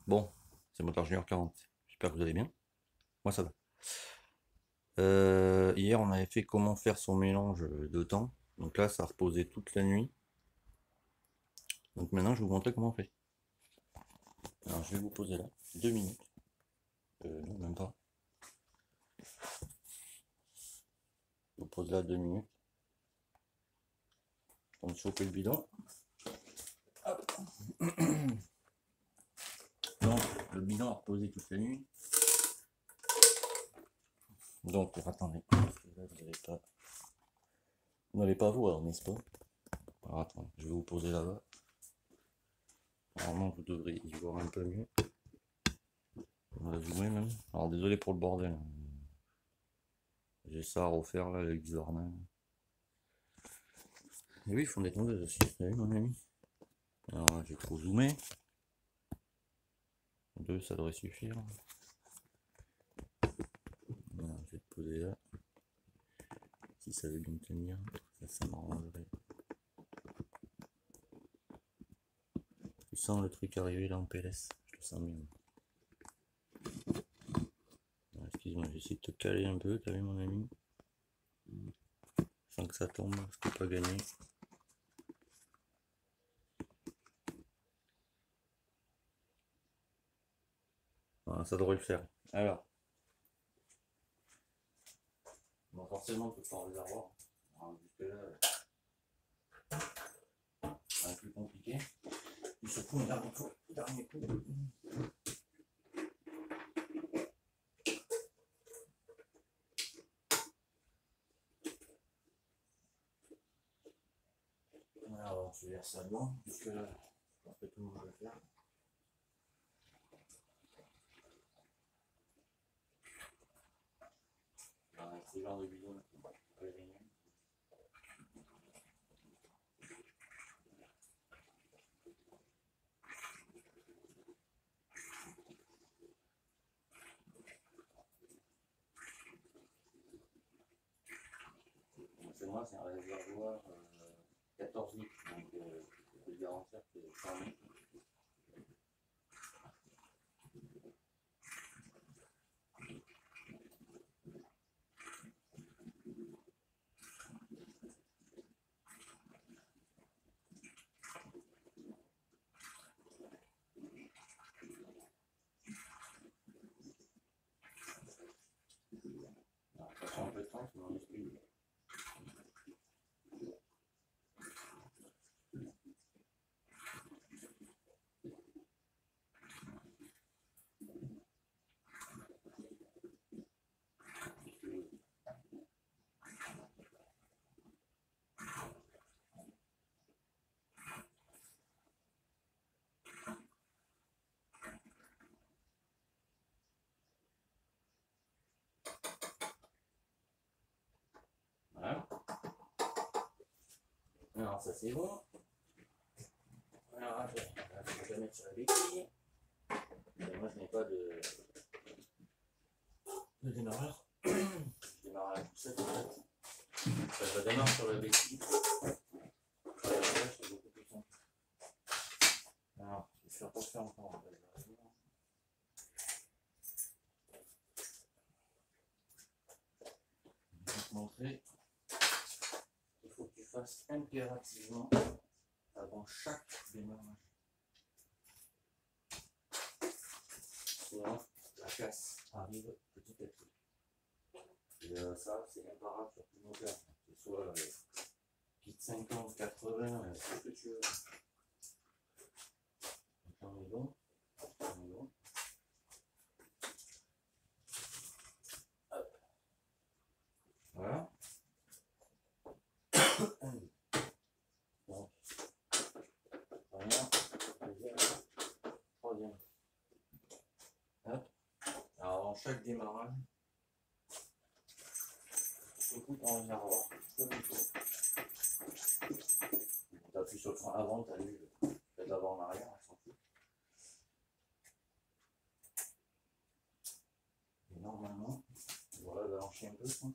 Bon, c'est Moteur Junior 40. J'espère que vous allez bien. Moi, ça va. Hier, on avait fait comment faire son mélange de temps. Donc là, ça a reposé toute la nuit. Donc maintenant, je vais vous montrer comment on fait. Alors, je vais vous poser là 2 minutes. Non, même pas. Je vous pose là 2 minutes. On va chauffer le bidon. Hop. Donc, le bidon a reposé toute la nuit. Donc, attendez. Parce que là, vous n'allez pas voir, n'est-ce pas? Alors, attendez, je vais vous poser là-bas. Normalement, vous devriez y voir un peu mieux. On va zoomer même. Alors, désolé pour le bordel. J'ai ça à refaire là, avec Xorna. Et oui, ils font des tondeuses aussi, vous vu mon ami? Alors là, j'ai trop zoomé. 2, ça devrait suffire. Voilà, je vais te poser là. Si ça veut bien tenir, ça m'arrangerait. Tu sens le truc arriver là en PLS, je le sens bien. Excuse-moi, j'essaie de te caler un peu, t'as vu mon ami? Sans que ça tombe, ce qui n'est pas gagné. Voilà, ça devrait le faire. Alors. Bon, forcément, on peut pas en avoir. Jusque là, c'est un peu compliqué. Et surtout, on garde encore le dernier coup. Alors, je vais faire ça dedans, puisque là, en fait, tout le monde va le faire. C'est le genre de bidon là, pas génial. C'est moi, c'est un réservoir 14 litres, donc je peux te garantir que c'est 100 litres. Alors, ça prend un peu de temps, c'est mon esprit. Voilà. Alors, ça c'est bon. Alors, je vais mettre sur la béquille. Moi, je n'ai pas de démarreur. Je démarre à la poussette en fait. Je démarre sur la béquille. C'est beaucoup plus simple. Alors, je vais faire pas faire encore. Je vais te montrer. Il faut que tu fasses impérativement avant chaque démarrage. Sinon, la casse arrive petit à petit. Et ça, c'est imparable sur tout le moteur. Que ce soit kit 50, 80, tout ce que tu veux. On est bon. On est bon. Hop. Voilà. Donc, première, deuxième, troisième. Hop. Alors, avant chaque démarrage, tu coupes en réservoir. Tu appuies sur le frein avant, tu as vu, peut-être avant en arrière, on s'en fout. Et normalement, voilà, elle va lâcher un peu, je pense.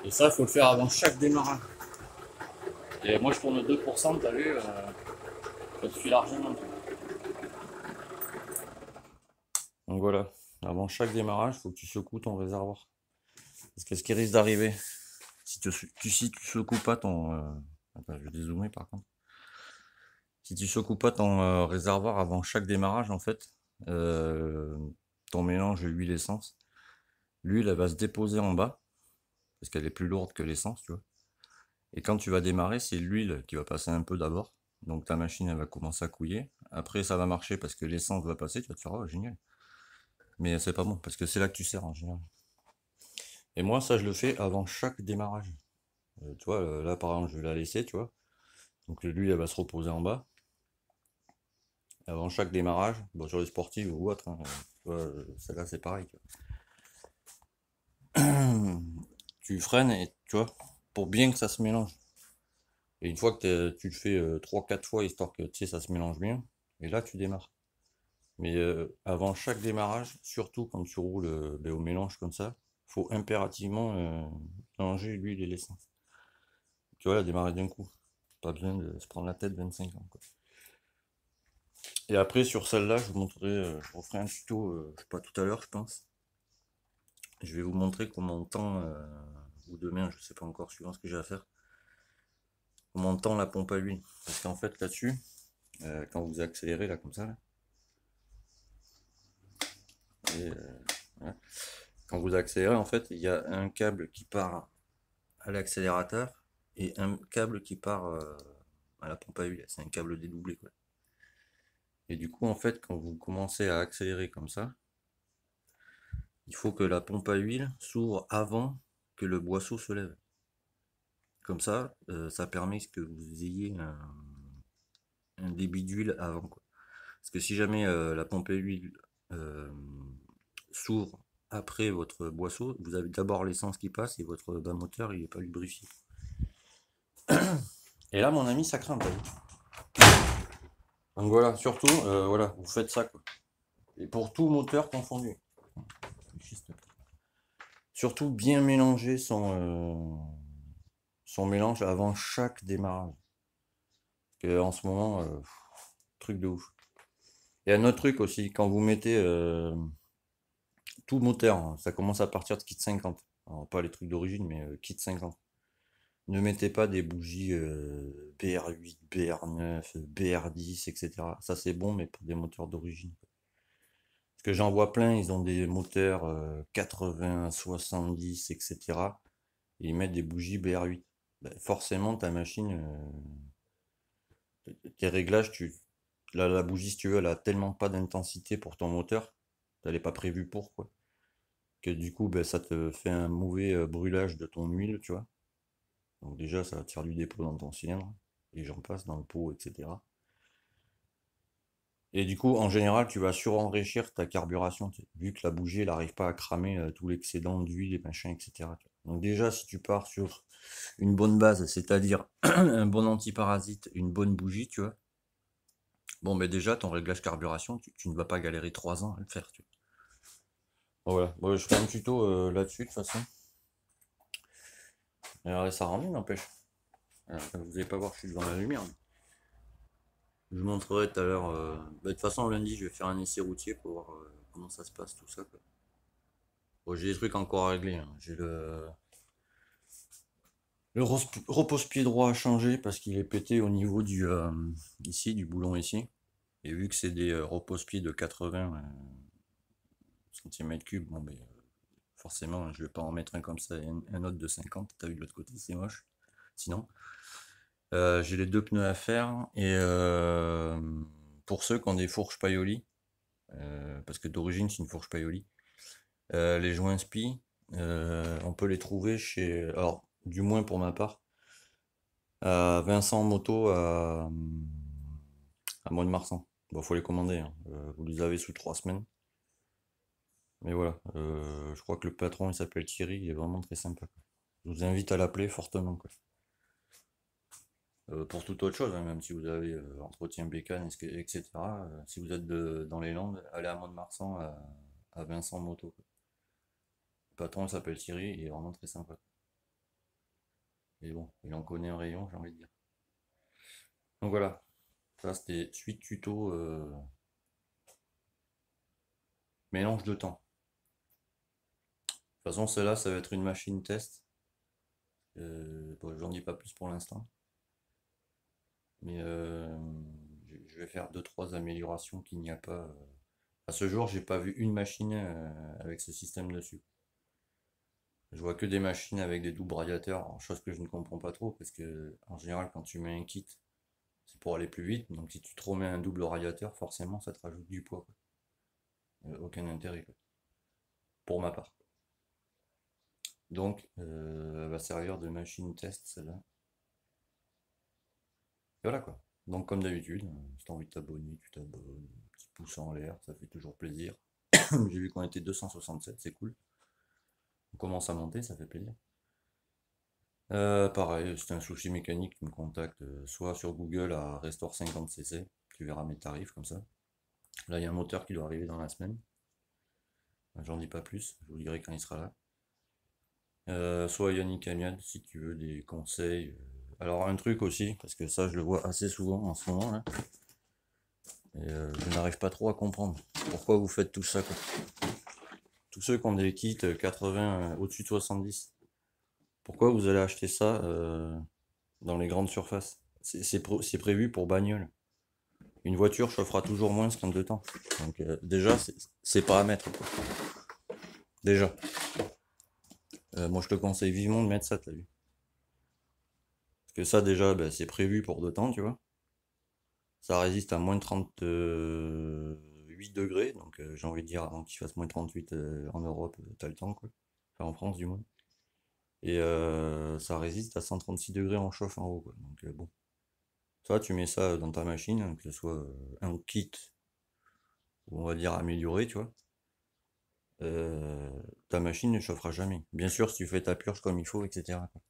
Et ça, il faut le faire avant chaque démarrage. Et moi, je tourne 2%, t'as vu, ça suffit largement. Donc voilà, avant chaque démarrage, il faut que tu secoues ton réservoir. Parce que ce qui risque d'arriver, si tu secoues pas ton... Attends, je vais dézoomer par contre. Si tu secoues pas ton réservoir avant chaque démarrage, en fait, euh, ton mélange huile-essence, l'huile, elle va se déposer en bas, parce qu'elle est plus lourde que l'essence, tu vois. Et quand tu vas démarrer, c'est l'huile qui va passer un peu d'abord. Donc ta machine, elle va commencer à couiller. Après, ça va marcher parce que l'essence va passer, tu vas te faire, oh, génial. Mais c'est pas bon, parce que c'est là que tu sers en général. Et moi, ça, je le fais avant chaque démarrage. Tu vois, là, par exemple, je vais la laisser, tu vois. Donc l'huile, elle va se reposer en bas. Avant chaque démarrage, bon, sur les sportives ou autre, hein, celle-là, c'est pareil. Tu freines et tu vois, pour bien que ça se mélange. Et une fois que tu le fais 3-4 fois, histoire que tu sais, ça se mélange bien, et là, tu démarres. Mais avant chaque démarrage, surtout quand tu roules ben, au mélange comme ça, faut impérativement mélanger l'huile et l'essence. Tu vois, la démarrer d'un coup. Pas besoin de se prendre la tête 25 ans, quoi. Et après, sur celle-là, je vous montrerai, je referai un tuto, je sais pas, tout à l'heure, je pense. Je vais vous montrer comment on tend, ou demain, je sais pas encore, suivant ce que j'ai à faire, comment on tend la pompe à huile. Parce qu'en fait, là-dessus, quand vous accélérez, là, comme ça, là, et, voilà. Quand vous accélérez, en fait, il y a un câble qui part à l'accélérateur et un câble qui part à la pompe à huile. C'est un câble dédoublé, quoi. Et du coup, en fait, quand vous commencez à accélérer comme ça, il faut que la pompe à huile s'ouvre avant que le boisseau se lève. Comme ça permet que vous ayez un débit d'huile avant, quoi. Parce que si jamais la pompe à huile euh, s'ouvre après votre boisseau, vous avez d'abord l'essence qui passe et votre bas moteur il n'est pas lubrifié. Et là, mon ami, ça craint, t'as vu. Donc voilà, surtout, voilà, vous faites ça, quoi. Et pour tout moteur confondu. Surtout bien mélanger son mélange avant chaque démarrage. Parce que en ce moment, truc de ouf. Et un autre truc aussi, quand vous mettez tout moteur, hein, ça commence à partir de kit 50. Alors, pas les trucs d'origine, mais kit 50. Ne mettez pas des bougies BR8, BR9, BR10, etc. Ça c'est bon, mais pour des moteurs d'origine. Parce que j'en vois plein, ils ont des moteurs 80, 70, etc. Et ils mettent des bougies BR8. Ben, forcément, ta machine, tes réglages, la bougie, si tu veux, elle a tellement pas d'intensité pour ton moteur, elle n'est pas prévue pour, quoi. Que du coup, ben, ça te fait un mauvais brûlage de ton huile, tu vois. Donc déjà, ça va te faire du dépôt dans ton cylindre, et j'en passe dans le pot, etc. Et du coup, en général, tu vas surenrichir ta carburation, vu que la bougie, elle n'arrive pas à cramer tout l'excédent d'huile et machin, etc. Donc déjà, si tu pars sur une bonne base, c'est-à-dire un bon antiparasite, une bonne bougie, tu vois, bon, ben déjà, ton réglage carburation, tu ne vas pas galérer 3 ans à le faire, tu vois. Bon, voilà, bon, je ferai un tuto là-dessus, de toute façon. Alors, ça rend bien, n'empêche. Vous n'allez pas voir que je suis devant la lumière. Je vous montrerai tout à l'heure. De toute façon, lundi, je vais faire un essai routier pour voir comment ça se passe, tout ça, quoi. Bon, j'ai des trucs encore à régler, hein. J'ai le repose-pied droit à changer parce qu'il est pété au niveau ici, du boulon ici. Et vu que c'est des repose-pieds de 80 cm3, bon, ben, forcément, je vais pas en mettre un comme ça et un autre de 50. T'as vu de l'autre côté, c'est moche. Sinon, j'ai les deux pneus à faire. Et pour ceux qui ont des fourches Paoli, parce que d'origine c'est une fourche Paoli, les joints spi, on peut les trouver chez, alors du moins pour ma part, à Vincent Moto à Mont-de-Marsan. Bon, faut les commander, hein. Vous les avez sous 3 semaines. Mais voilà, je crois que le patron il s'appelle Thierry, il est vraiment très sympa, quoi. Je vous invite à l'appeler fortement, quoi. Pour toute autre chose, hein, même si vous avez entretien bécane, etc. Si vous êtes dans les Landes, allez à Mont-de-Marsan à Vincent Moto, quoi. Le patron il s'appelle Thierry, il est vraiment très sympa. Mais bon, il en connaît un rayon, j'ai envie de dire. Donc voilà, ça c'était suite tuto mélange de temps. De toute façon, celle-là, ça va être une machine test. Bon, j'en dis pas plus pour l'instant. Mais je vais faire 2-3 améliorations qu'il n'y a pas. À ce jour, j'ai pas vu une machine avec ce système dessus. Je vois que des machines avec des doubles radiateurs, alors, chose que je ne comprends pas trop, parce que en général, quand tu mets un kit, c'est pour aller plus vite. Donc si tu te remets un double radiateur, forcément, ça te rajoute du poids, quoi. Aucun intérêt, quoi. Pour ma part. Donc, elle va servir de machine test, celle-là. Et voilà, quoi. Donc, comme d'habitude, si t'as envie de t'abonner, tu t'abonnes. Petit pouce en l'air, ça fait toujours plaisir. J'ai vu qu'on était 267, c'est cool. On commence à monter, ça fait plaisir. Pareil, c'est un souci mécanique, tu me contactes soit sur Google à Restore 50cc, tu verras mes tarifs comme ça. Là, il y a un moteur qui doit arriver dans la semaine. J'en dis pas plus, je vous dirai quand il sera là. Soit Yannick Amiad si tu veux des conseils. Alors un truc aussi, parce que ça je le vois assez souvent en ce moment là, et je n'arrive pas trop à comprendre pourquoi vous faites tout ça, quoi. Tous ceux qui ont des kits 80 au-dessus de 70, pourquoi vous allez acheter ça dans les grandes surfaces? C'est prévu pour bagnole. Une voiture chauffera toujours moins qu'un deux temps. Donc déjà, c'est pas à mettre, quoi. Déjà. Moi je te conseille vivement de mettre ça, t'as vu. Parce que ça déjà, bah, c'est prévu pour deux temps, tu vois. Ça résiste à moins de 38 degrés, donc j'ai envie de dire avant qu'il fasse moins de 38 en Europe, t'as le temps, quoi. Enfin en France du moins. Et ça résiste à 136 degrés en chauffe en haut, quoi. Donc bon. Toi, tu mets ça dans ta machine, hein, que ce soit un kit, on va dire amélioré, tu vois. euh, Ta machine ne chauffera jamais. Bien sûr, si tu fais ta purge comme il faut, etc., quoi.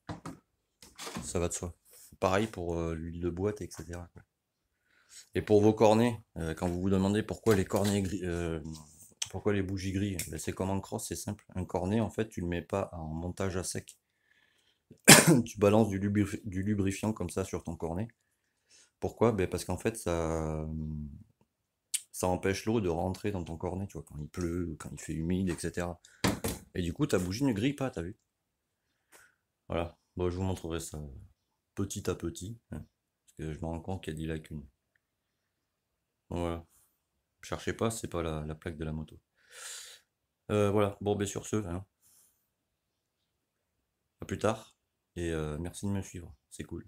Ça va de soi. Pareil pour l'huile de boîte, etc., quoi. Et pour vos cornets, quand vous vous demandez pourquoi les cornets pourquoi les bougies grilles, ben, c'est comme en cross, c'est simple. Un cornet, en fait, tu le mets pas en montage à sec. Tu balances du lubrifiant comme ça sur ton cornet. Pourquoi? Ben, parce qu'en fait, ça empêche l'eau de rentrer dans ton cornet, tu vois, quand il pleut, ou quand il fait humide, etc. Et du coup, ta bougie ne grille pas, t'as vu? Voilà. Bon, je vous montrerai ça petit à petit, hein, parce que je me rends compte qu'il y a des lacunes. Donc voilà. Cherchez pas, c'est pas la plaque de la moto. Voilà. Bon, ben sur ce, hein, à plus tard, et merci de me suivre, c'est cool.